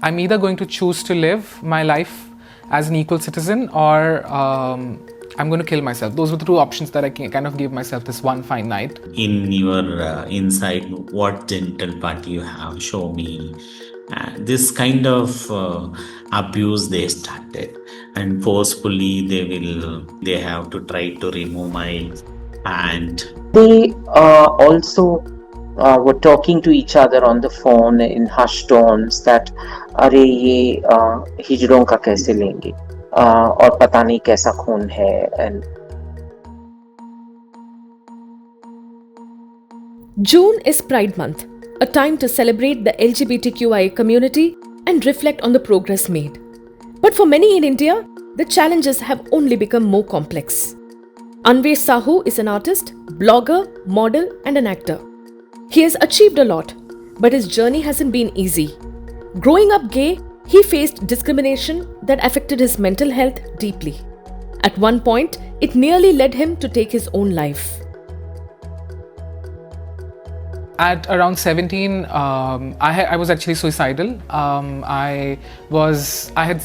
I'm either going to choose to live my life as an equal citizen or I'm going to kill myself. Those were the two options that I kind of gave myself this one fine night. In your inside, what genital part you have, show me. This kind of abuse they started, and forcefully they have to try to remove my hand. They also were talking to each other on the phone in hushed tones that अरे ये हिजड़ों का कैसे लेंगे और पता नहीं कैसा खून है. And June is Pride Month, a time to celebrate the LGBTQI community and reflect on the progress made. But for many in India, the challenges have only become more complex. Anvesh Sahu is an artist, blogger, model, and an actor. He has achieved a lot, but his journey hasn't been easy. Growing up gay, he faced discrimination that affected his mental health deeply. At one point, it nearly led him to take his own life. At around 17, I was actually suicidal. I had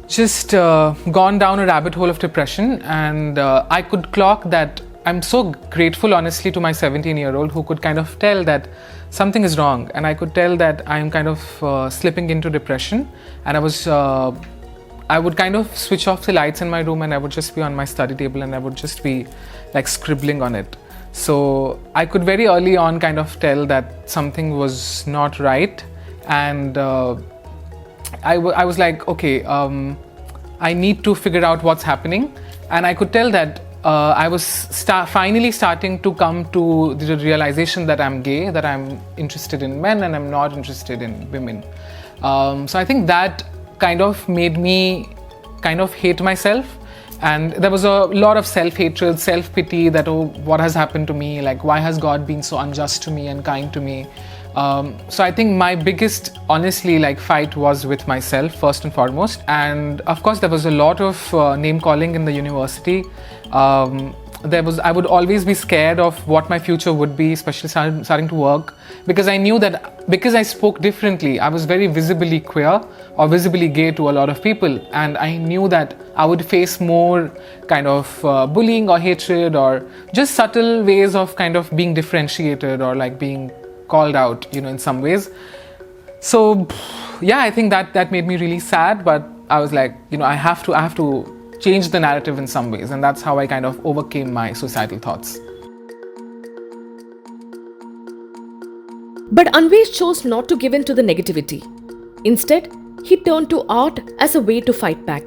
just gone down a rabbit hole of depression, and I could clock that. I'm so grateful, honestly, to my 17-year-old who could kind of tell that something is wrong, and I could tell that I'm kind of slipping into depression, and I would kind of switch off the lights in my room, and I would just be on my study table, and I would just be like scribbling on it. So I could very early on kind of tell that something was not right, and I was like, okay, I need to figure out what's happening. And I could tell that I was finally starting to come to the realization that I'm gay, that I'm interested in men and I'm not interested in women. So I think that kind of made me kind of hate myself. And there was a lot of self-hatred, self-pity that, oh, what has happened to me? Like, why has God been so unjust to me and kind to me? So I think my biggest, honestly, fight was with myself, first and foremost. And of course, there was a lot of name-calling in the university. I would always be scared of what my future would be, especially starting to work, because I knew that because I spoke differently, I was very visibly queer or visibly gay to a lot of people, and I knew that I would face more kind of bullying or hatred or just subtle ways of kind of being differentiated or being called out, in some ways. So yeah, I think that made me really sad, but I was like, I have to change the narrative in some ways, and that's how I kind of overcame my suicidal thoughts. But Anvesh chose not to give in to the negativity. Instead, he turned to art as a way to fight back.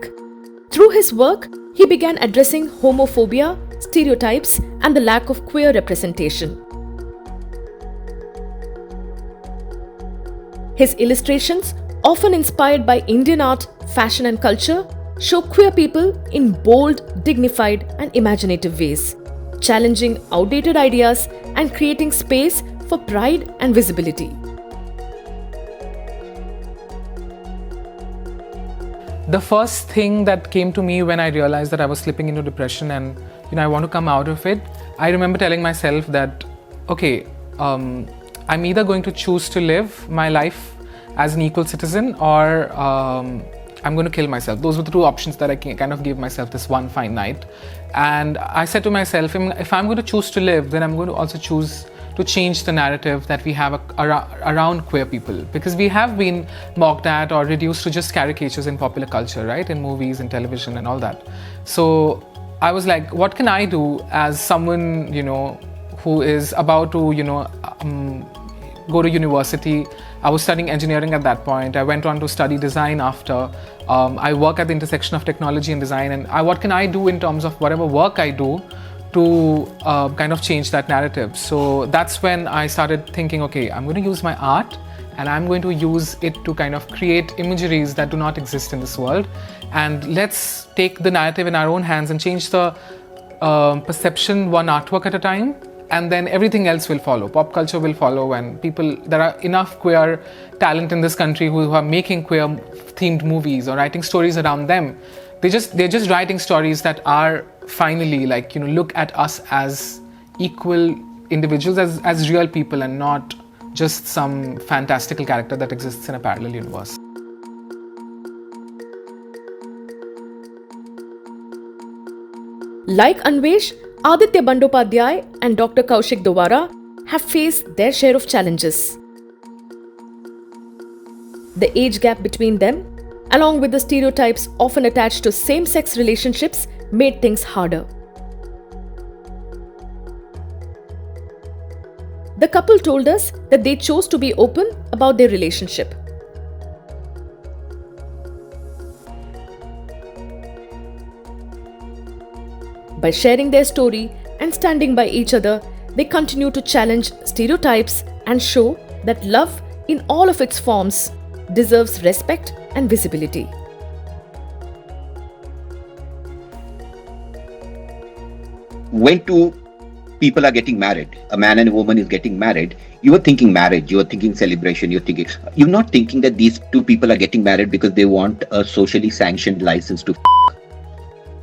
Through his work, he began addressing homophobia, stereotypes, and the lack of queer representation. His illustrations, often inspired by Indian art, fashion, and culture, show queer people in bold, dignified, and imaginative ways, challenging outdated ideas and creating space for pride and visibility. The first thing that came to me when I realized that I was slipping into depression and I want to come out of it, I remember telling myself that, okay, I'm either going to choose to live my life as an equal citizen or I'm going to kill myself. Those were the two options that I kind of gave myself this one fine night. And I said to myself, if I'm going to choose to live, then I'm going to also choose to change the narrative that we have around queer people, because we have been mocked at or reduced to just caricatures in popular culture, right? In movies and television and all that. So I was like, what can I do as someone, who is about to, go to university. I was studying engineering at that point. I went on to study design after. I work at the intersection of technology and design. And what can I do in terms of whatever work I do to kind of change that narrative? So that's when I started thinking, okay, I'm going to use my art and I'm going to use it to kind of create imageries that do not exist in this world. And let's take the narrative in our own hands and change the perception one artwork at a time. And then everything else will follow. Pop culture will follow, and there are enough queer talent in this country who are making queer themed movies or writing stories around them. They're just writing stories that are finally look at us as equal individuals, as real people and not just some fantastical character that exists in a parallel universe. Like Anvesh, Aditya Bandopadhyay and Dr. Kaushik Dowara have faced their share of challenges. The age gap between them, along with the stereotypes often attached to same-sex relationships, made things harder. The couple told us that they chose to be open about their relationship. By sharing their story and standing by each other, they continue to challenge stereotypes and show that love in all of its forms deserves respect and visibility. When two people are getting married, a man and a woman is getting married, you are thinking marriage, you are thinking celebration, you're not thinking that these two people are getting married because they want a socially sanctioned license to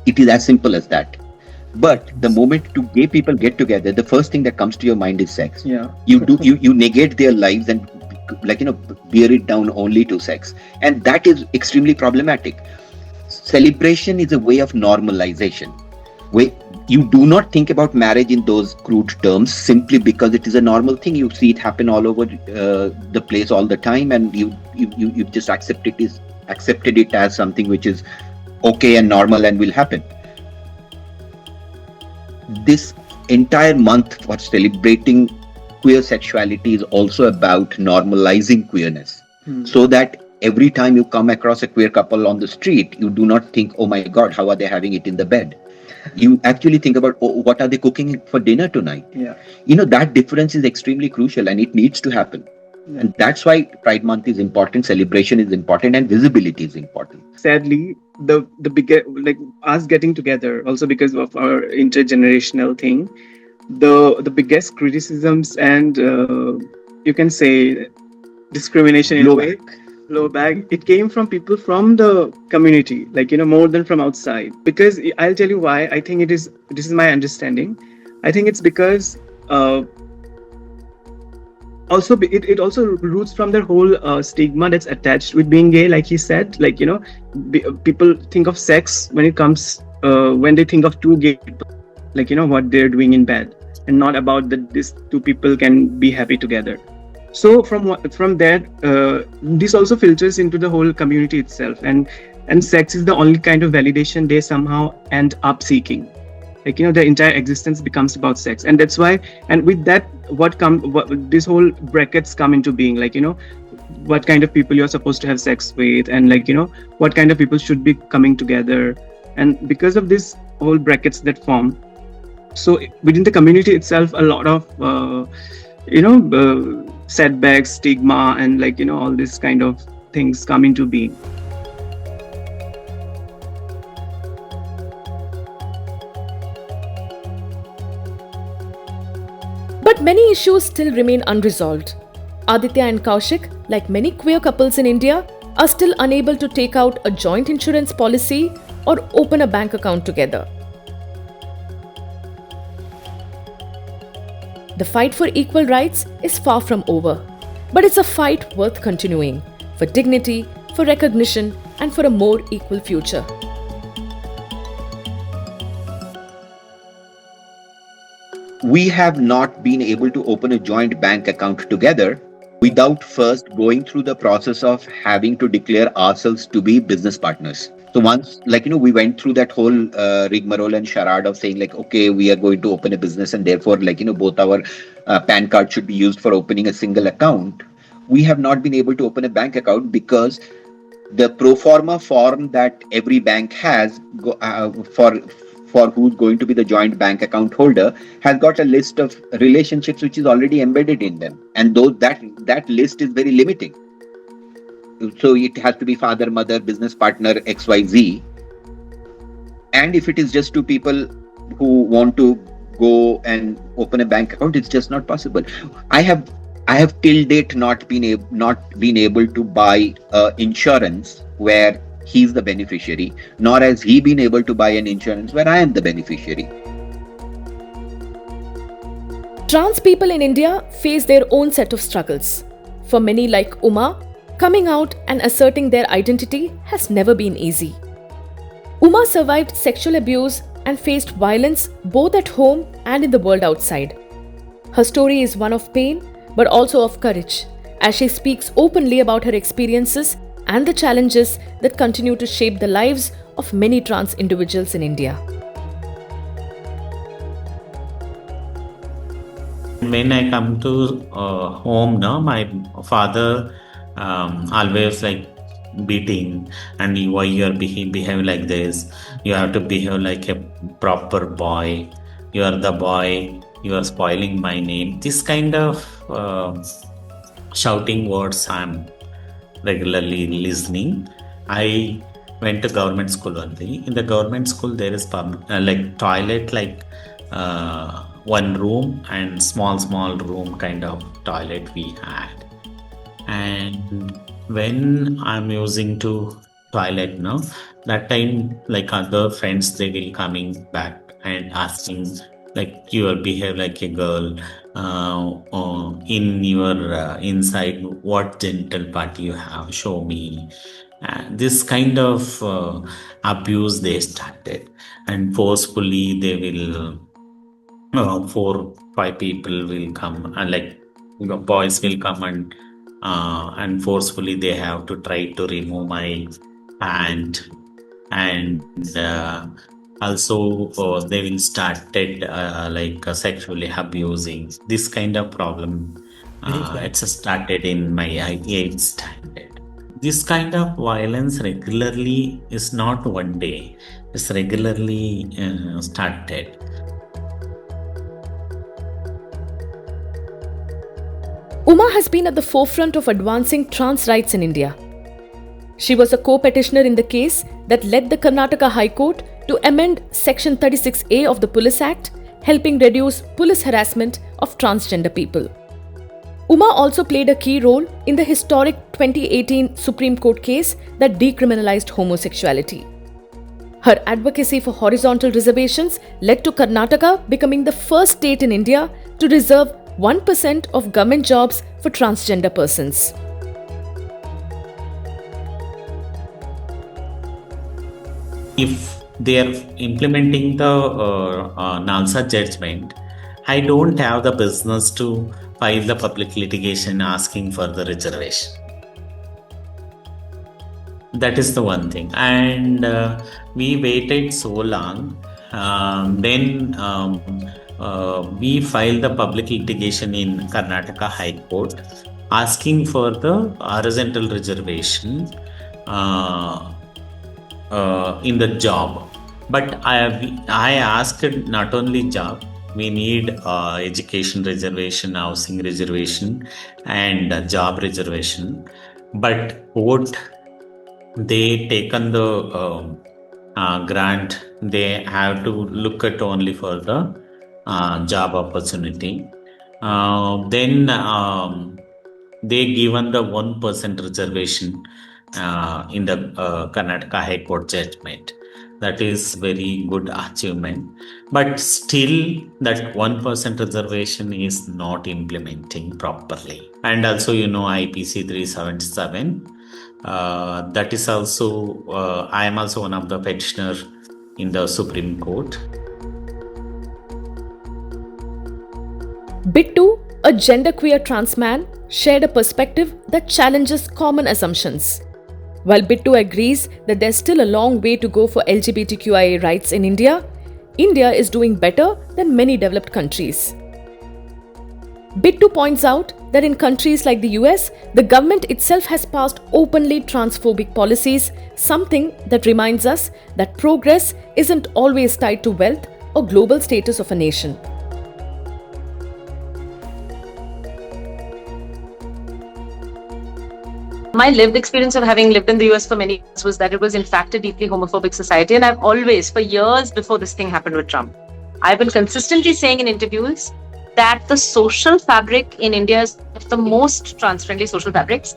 It is as simple as that. But the moment two gay people get together, the first thing that comes to your mind is sex. Yeah. You negate their lives and bear it down only to sex. And that is extremely problematic. Celebration is a way of normalization. Where you do not think about marriage in those crude terms simply because it is a normal thing. You see it happen all over the place all the time, and you just accepted it as something which is okay and normal and will happen. This entire month for celebrating queer sexuality is also about normalizing queerness, so that every time you come across a queer couple on the street, you do not think, oh my God, how are they having it in the bed? You actually think about, oh, what are they cooking for dinner tonight? Yeah. That difference is extremely crucial and it needs to happen. Yeah. And that's why Pride Month is important, celebration is important, and visibility is important. Sadly, the bigger, like us getting together, also because of our intergenerational thing, the biggest criticisms and you can say discrimination in a way, low bag, it came from people from the community, more than from outside. Because I'll tell you why. I think this is my understanding. I think it's because also it also roots from their whole stigma that's attached with being gay, like he said. People think of sex when it comes when they think of two gay people, what they're doing in bed, and not about that these two people can be happy together. So from that, this also filters into the whole community itself, and sex is the only kind of validation they somehow end up seeking. Their entire existence becomes about sex, and that's why. And with that, what this whole brackets come into being, what kind of people you're supposed to have sex with, and what kind of people should be coming together, and because of this whole brackets that form. So within the community itself, a lot of setbacks, stigma, and all this kind of things come into being. But many issues still remain unresolved. Aditya and Kaushik, like many queer couples in India, are still unable to take out a joint insurance policy or open a bank account together. The fight for equal rights is far from over, but it's a fight worth continuing for dignity, for recognition, and for a more equal future. We have not been able to open a joint bank account together without first going through the process of having to declare ourselves to be business partners. So once, we went through that whole rigmarole and charade of saying okay, we are going to open a business and therefore both our PAN card should be used for opening a single account. We have not been able to open a bank account because the pro forma form that every bank has for who's going to be the joint bank account holder has got a list of relationships which is already embedded in them. And that list is very limiting. So it has to be father, mother, business partner, XYZ. And if it is just two people who want to go and open a bank account, it's just not possible. I have till date not been able to buy insurance where he's the beneficiary, nor has he been able to buy an insurance where I am the beneficiary. Trans people in India face their own set of struggles. For many like Uma, coming out and asserting their identity has never been easy. Uma survived sexual abuse and faced violence both at home and in the world outside. Her story is one of pain but also of courage, as she speaks openly about her experiences and the challenges that continue to shape the lives of many trans individuals in India. When I come to home, no, my father always like beating, and why you are behave like this? You have to behave like a proper boy. You are the boy. You are spoiling my name. This kind of shouting words I'm regularly listening. I went to government school only. In the government school, there is like toilet, like one room and small room kind of toilet we had. And when I'm using to toilet now, that time like other friends, they will coming back and asking like you will behave like a girl. In your inside, what genital part you have? Show me. This kind of abuse they started, and forcefully they will 4-5 people will come, and like boys will come and forcefully they have to try to remove my hand, and also they will started sexually abusing. This kind of problem it's started in my 8th standard. This kind of violence regularly is not one day, it's regularly started. Uma has been at the forefront of advancing trans rights in India. She was a co-petitioner in the case that led the Karnataka High Court to amend Section 36A of the Police Act, helping reduce police harassment of transgender people. Uma also played a key role in the historic 2018 Supreme Court case that decriminalized homosexuality. Her advocacy for horizontal reservations led to Karnataka becoming the first state in India to reserve 1% of government jobs for transgender persons. If they are implementing the NALSA judgment, I don't have the business to file the public litigation asking for the reservation. That is the one thing. And we waited so long. Then we filed the public litigation in Karnataka High Court asking for the horizontal reservation in the job. But I asked not only job, we need education reservation, housing reservation, and job reservation. But what they taken the grant, they have to look at only for the job opportunity. Then they given the 1% reservation in the Karnataka High Court judgment. That is very good achievement. But still that 1% reservation is not implementing properly. And also, IPC 377, that is also, I am also one of the petitioner in the Supreme Court. Bittu, a genderqueer trans man, shared a perspective that challenges common assumptions. While Bittu agrees that there's still a long way to go for LGBTQIA rights in India, India is doing better than many developed countries. Bittu points out that in countries like the US, the government itself has passed openly transphobic policies, something that reminds us that progress isn't always tied to wealth or global status of a nation. My lived experience of having lived in the US for many years was that it was in fact a deeply homophobic society. And I've always, for years before this thing happened with Trump, I've been consistently saying in interviews that the social fabric in India is one of the most trans-friendly social fabrics,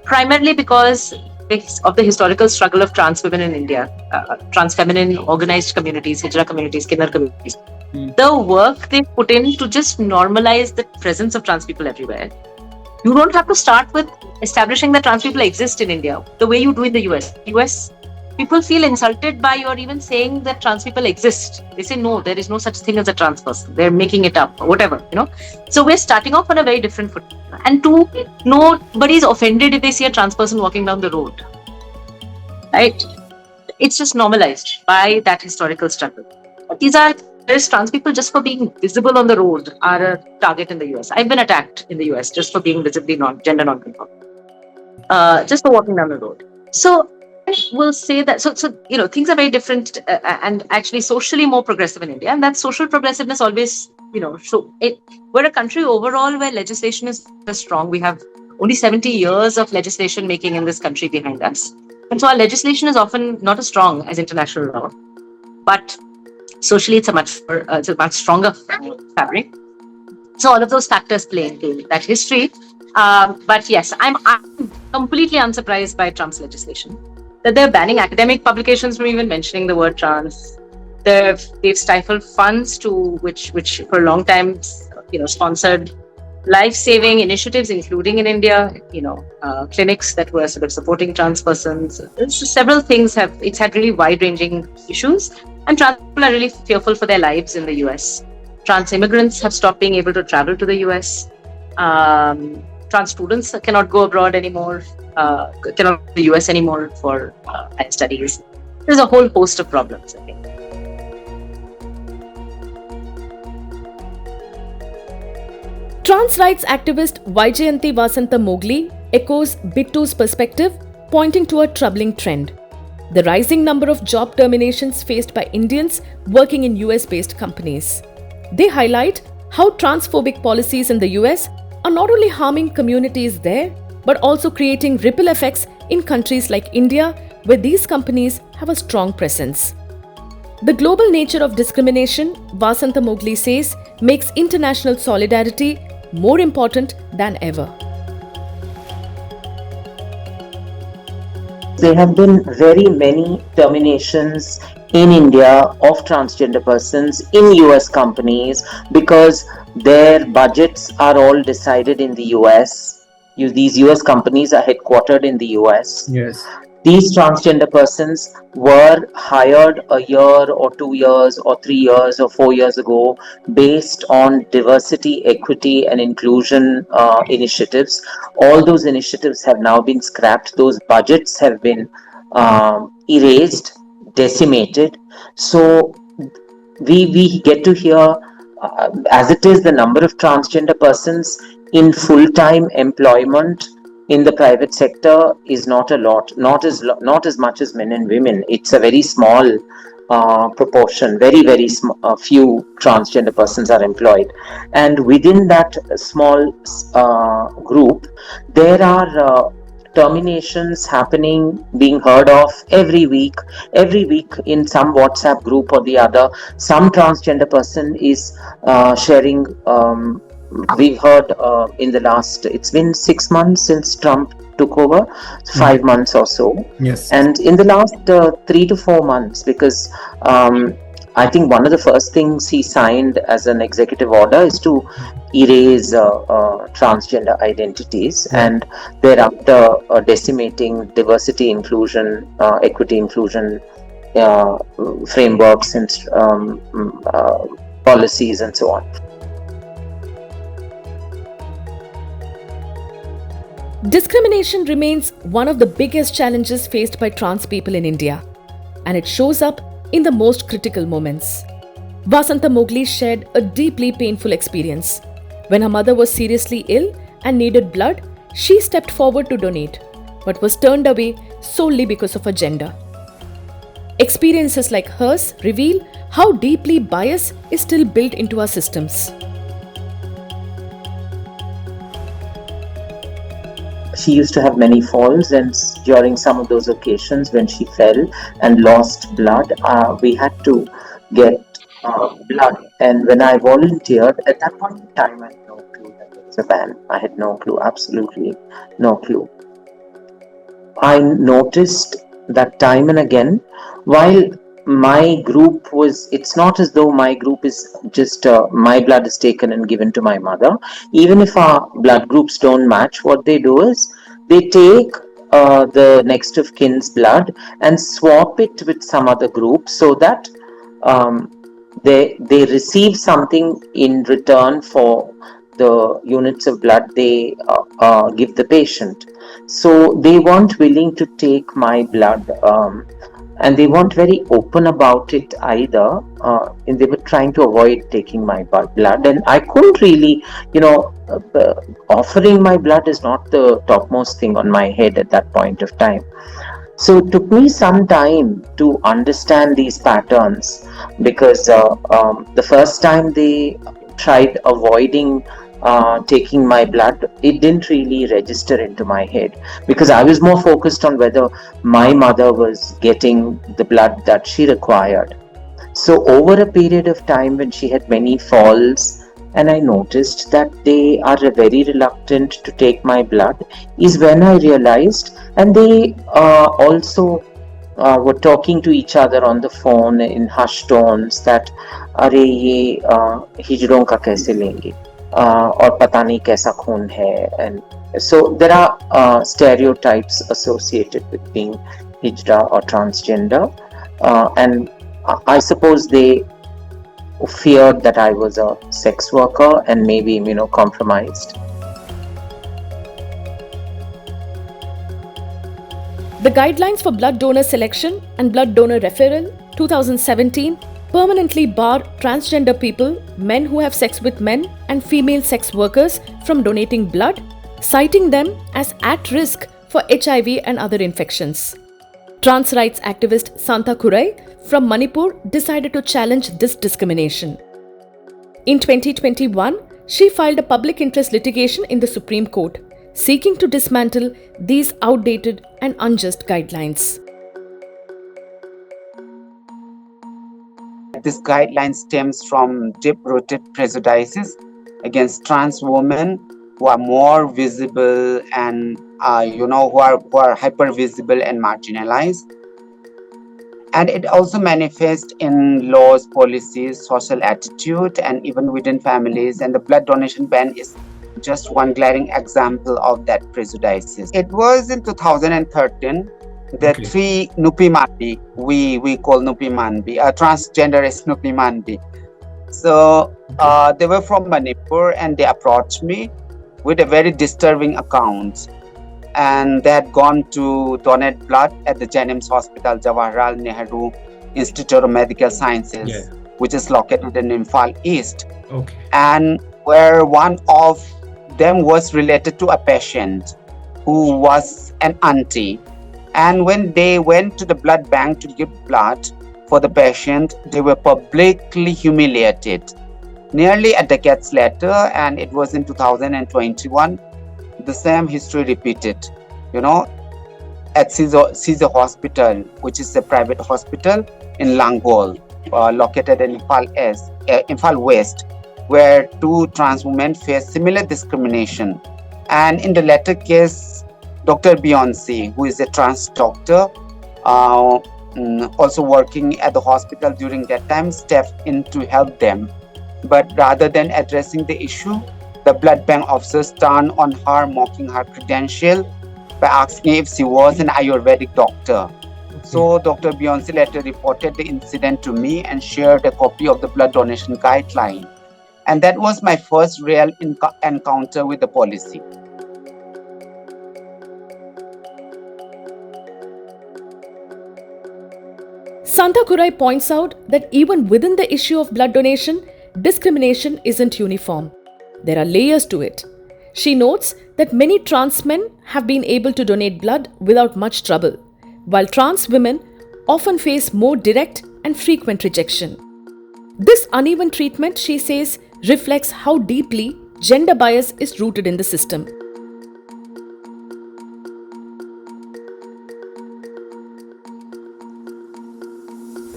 primarily because of the historical struggle of trans women in India, trans feminine organized communities, hijra communities, kinnar communities. The work they put in to just normalize the presence of trans people everywhere. You don't have to start with establishing that trans people exist in India the way you do in the US. US people feel insulted by your even saying that trans people exist. They say no, there is no such thing as a trans person. They're making it up or whatever, So we're starting off on a very different foot. And two, nobody's offended if they see a trans person walking down the road. Right? It's just normalized by that historical struggle. But there's trans people just for being visible on the road are a target in the US. I've been attacked in the US just for being visibly gender non-conforming, just for walking down the road. So I will say that so things are very different and actually socially more progressive in India, and that social progressiveness always we're a country overall where legislation is strong. We have only 70 years of legislation making in this country behind us, and so our legislation is often not as strong as international law, but socially it's a much stronger fabric. So all of those factors play into that history. But yes, I'm completely unsurprised by Trump's legislation. That they're banning academic publications from even mentioning the word trans. They've stifled funds to which for a long time, sponsored life-saving initiatives, including in India, clinics that were sort of supporting trans persons. Several things it's had really wide-ranging issues, and trans people are really fearful for their lives in the US. Trans immigrants have stopped being able to travel to the US. Trans students cannot go abroad anymore, cannot go to the US anymore for higher studies. There's a whole host of problems, I think. Trans rights activist Vaijayanti Vasanta Mowgli echoes Bittu's perspective, pointing to a troubling trend: the rising number of job terminations faced by Indians working in US-based companies. They highlight how transphobic policies in the US are not only harming communities there, but also creating ripple effects in countries like India, where these companies have a strong presence. The global nature of discrimination, Vasanta Mowgli says, makes international solidarity more important than ever. There have been very many terminations in India of transgender persons in US companies because their budgets are all decided in the US. These US companies are headquartered in the US. Yes. These transgender persons were hired a year or 2 years or 3 years or 4 years ago based on diversity, equity and inclusion initiatives. All those initiatives have now been scrapped. Those budgets have been erased, decimated. So we get to hear, as it is, the number of transgender persons in full-time employment in the private sector is not a lot, not as much as men and women. It's a very small proportion. Very few transgender persons are employed, and within that small group, there are terminations happening, being heard of every week in some WhatsApp group or the other. Some transgender person is sharing. We've heard in the last, it's been 6 months since Trump took over, 5 months or so. Yes. And in the last 3 to 4 months, because I think one of the first things he signed as an executive order is to erase transgender identities, and thereafter decimating diversity, inclusion, equity, inclusion frameworks and policies and so on. Discrimination remains one of the biggest challenges faced by trans people in India, and it shows up in the most critical moments. Vasanta Mowgli shared a deeply painful experience. When her mother was seriously ill and needed blood, she stepped forward to donate, but was turned away solely because of her gender. Experiences like hers reveal how deeply bias is still built into our systems. She used to have many falls, and during some of those occasions when she fell and lost blood, we had to get blood. And when I volunteered, at that point in time, I had no clue that there was a ban. I had no clue, absolutely no clue. I noticed that time and again, while my group was, it's not as though my group is just my blood is taken and given to my mother. Even if our blood groups don't match, what they do is they take the next of kin's blood and swap it with some other group so that um, they receive something in return for the units of blood they give the patient. So they weren't willing to take my blood, and they weren't very open about it either. And they were trying to avoid taking my blood, and I couldn't really, offering my blood is not the topmost thing on my head at that point of time. So it took me some time to understand these patterns, because the first time they tried avoiding taking my blood, it didn't really register into my head, because I was more focused on whether my mother was getting the blood that she required. So over a period of time, when she had many falls, and I noticed that they are very reluctant to take my blood, is when I realized, and they also were talking to each other on the phone in hushed tones that अरे ये हिजड़ों का कैसे लेंगे और पता नहीं कैसा खून है. And so there are stereotypes associated with being hijra or transgender, and I suppose they feared that I was a sex worker and maybe immunocompromised. The Guidelines for Blood Donor Selection and Blood Donor Referral 2017 permanently bar transgender people, men who have sex with men, and female sex workers from donating blood, citing them as at risk for HIV and other infections. Trans rights activist Santa Kurai from Manipur decided to challenge this discrimination. In 2021, she filed a public interest litigation in the Supreme Court, seeking to dismantle these outdated and unjust guidelines. This guideline stems from deep-rooted prejudices against trans women who are more visible and who are hyper visible and marginalized. And it also manifests in laws, policies, social attitude, and even within families. And the blood donation ban is just one glaring example of that prejudices. It was in 2013. The three Nupi Manbi, we call Nupi Manbi, transgender is Nupi Manbi. So they were from Manipur, and they approached me with a very disturbing account. And they had gone to donate blood at the Jennings Hospital, Jawaharlal Nehru Institute of Medical Sciences, which is located in Imphal East. And where one of them was related to a patient who was an auntie. And when they went to the blood bank to give blood for the patient, they were publicly humiliated. Nearly a decade later, and it was in 2021, the same history repeated, at Caesar Hospital, which is a private hospital in Langol, located in Imphal West, where two trans women faced similar discrimination. And in the latter case, Dr. Beyonce, who is a trans doctor, also working at the hospital during that time, stepped in to help them. But rather than addressing the issue, the blood bank officers turned on her, mocking her credential by asking if she was an Ayurvedic doctor. So Dr. Beyonce later reported the incident to me and shared a copy of the blood donation guideline. And that was my first real encounter with the policy. Santa Kurai points out that even within the issue of blood donation, discrimination isn't uniform. There are layers to it. She notes that many trans men have been able to donate blood without much trouble, while trans women often face more direct and frequent rejection. This uneven treatment, she says, reflects how deeply gender bias is rooted in the system.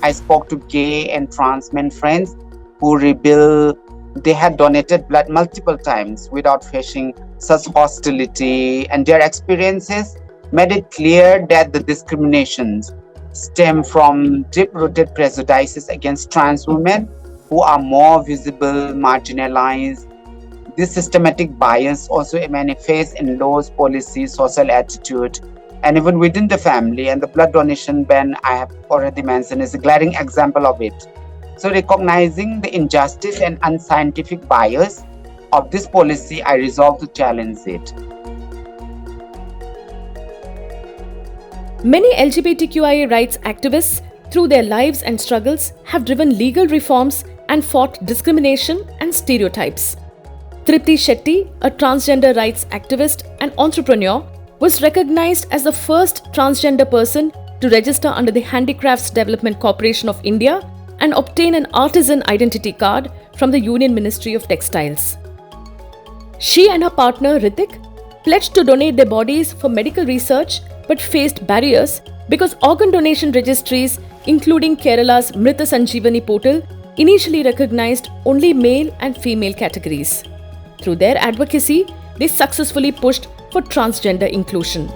I spoke to gay and trans men friends who revealed they had donated blood multiple times without facing such hostility, and their experiences made it clear that the discriminations stem from deep-rooted prejudices against trans women who are more visible, marginalized. This systematic bias also manifests in laws, policies, social attitude, and even within the family. And the blood donation ban I have already mentioned is a glaring example of it. So recognizing the injustice and unscientific bias of this policy, I resolve to challenge it. Many LGBTQIA rights activists, through their lives and struggles, have driven legal reforms and fought discrimination and stereotypes. Tripti Shetty, a transgender rights activist and entrepreneur, was recognized as the first transgender person to register under the Handicrafts Development Corporation of India and obtain an artisan identity card from the Union Ministry of Textiles. She and her partner Ritik pledged to donate their bodies for medical research but faced barriers because organ donation registries, including Kerala's Mrita Sanjeevani portal, initially recognized only male and female categories. Through their advocacy, they successfully pushed for transgender inclusion.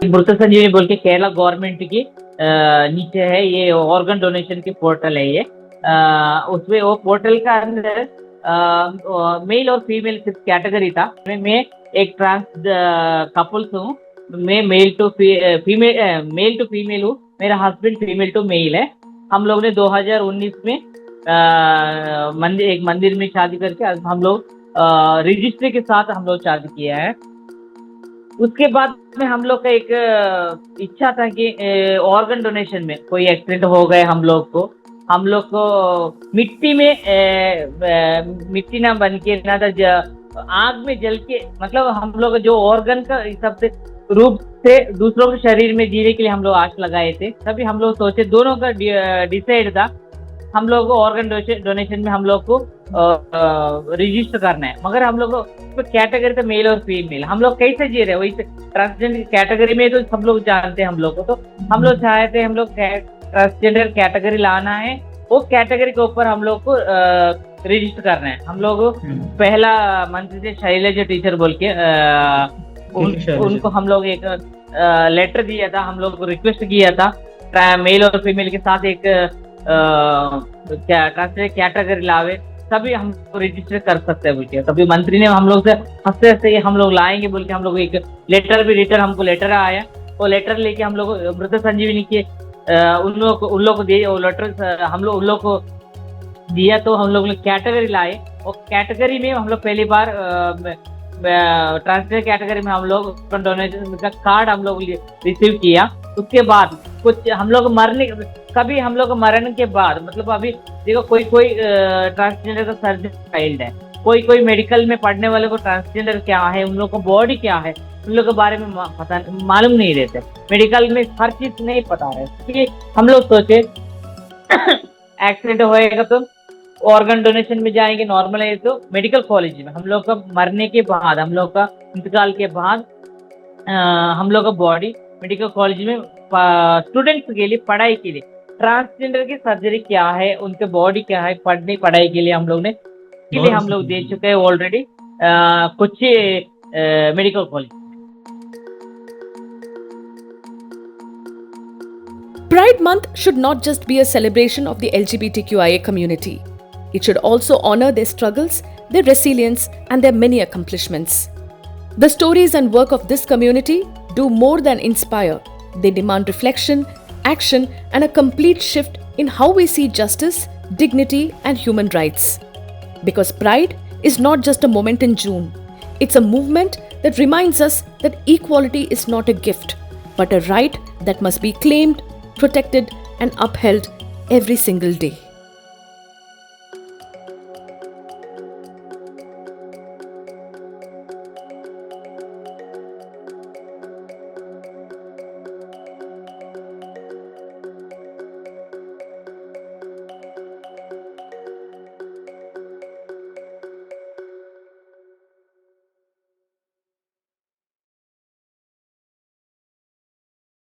मृत संजीवनी बोल के Kerala government की नीचे है ये organ donation की portal है ये उसमें वो पोर्टल का अंदर मेल और फीमेल कैटेगरी था मैं एक ट्रांस कपल्स हूँ मैं मेल टू फीमेल हूँ मेरा हस्बैंड फीमेल टू मेल है हम लोग ने 2019 में एक मंदिर में शादी करके हम लोग रजिस्ट्री के साथ हम लोग शादी किया है। उसके बाद में हम लोग का एक इच्छा था कि ऑर्गन डोनेशन में कोई एक्सीडेंट हो गए हम लोग को मिट्टी ना बन के ना आग में जल के मतलब हम लोग जो ऑर्गन का सबसे रूप से दूसरों के शरीर में जीने के लिए हम लोग आश लगाए थे। तभी हम लोग सोचे दोनों का डिसाइड था हम लोग को ऑर्गन डोनेशन में हम लोग को रजिस्टर करना है मगर हम लोग को कैटेगरी तो मेल और फीमेल हम लोग कैसे जी रहे वही ट्रांसजेंडर कैटेगरी में तो सब लोग जानते हैं हम लोग को तो हम लोग चाहते हम लोग ट्रांसजेंडर कैटेगरी लाना है वो कैटेगरी के ऊपर हम लोग को रजिस्टर करना है। हम लोग पहला मंत्री थे शैलजा टीचर बोल के उनको हम लोग एक लेटर दिया था हम लोग को रिक्वेस्ट किया था मेल और फीमेल के साथ एक ट्रांसजेंडर कैटेगरी लावे तभी हम रजिस्टर कर सकते हैं बोल के तभी मंत्री ने हम लोग से हंसते हंसते हम लोग लाएंगे बोल के हम लोग एक लेटर भी हमको लेटर आया वो लेटर लेके हम लोग मृत संजीवनी के उन लोग को दिए वो लेटर हम लोग उन लोग को दिया तो हम लोग कैटेगरी लाए और कैटेगरी में हम लोग पहली बार ट्रांसजेंडर कैटेगरी में हम लोग डोनेशन का कार्ड हम लोग रिसीव किया। उसके बाद कुछ हम लोग मरण के बाद मतलब अभी देखो कोई ट्रांसजेंडर का सर्जन चाइल्ड है कोई मेडिकल में पढ़ने वाले को ट्रांसजेंडर क्या है उन लोग को बॉडी क्या है उन लोग के बारे में मालूम नहीं रहते मेडिकल में हर चीज नहीं पता है इसलिए हम लोग सोचे एक्सीडेंट होएगा तो ऑर्गन डोनेशन में जाएंगे नॉर्मल है तो मेडिकल कॉलेज में हम लोग का मरने के बाद हम लोग का इंतकाल के बाद हम लोग का बॉडी मेडिकल कॉलेज में स्टूडेंट्स के लिए पढ़ाई के लिए ट्रांसजेंडर की सर्जरी क्या है उनके बॉडी क्या है पढ़ाई के लिए हम लोग दे चुके हैं ऑलरेडी कुछ medical college. Pride Month should not just be a celebration of the LGBTQIA community. It should also honor their struggles, their resilience, and their many accomplishments. The stories and work of this community do more than inspire. They demand reflection, action, and a complete shift in how we see justice, dignity, and human rights. Because Pride is not just a moment in June. It's a movement that reminds us that equality is not a gift, but a right that must be claimed, protected, and upheld every single day.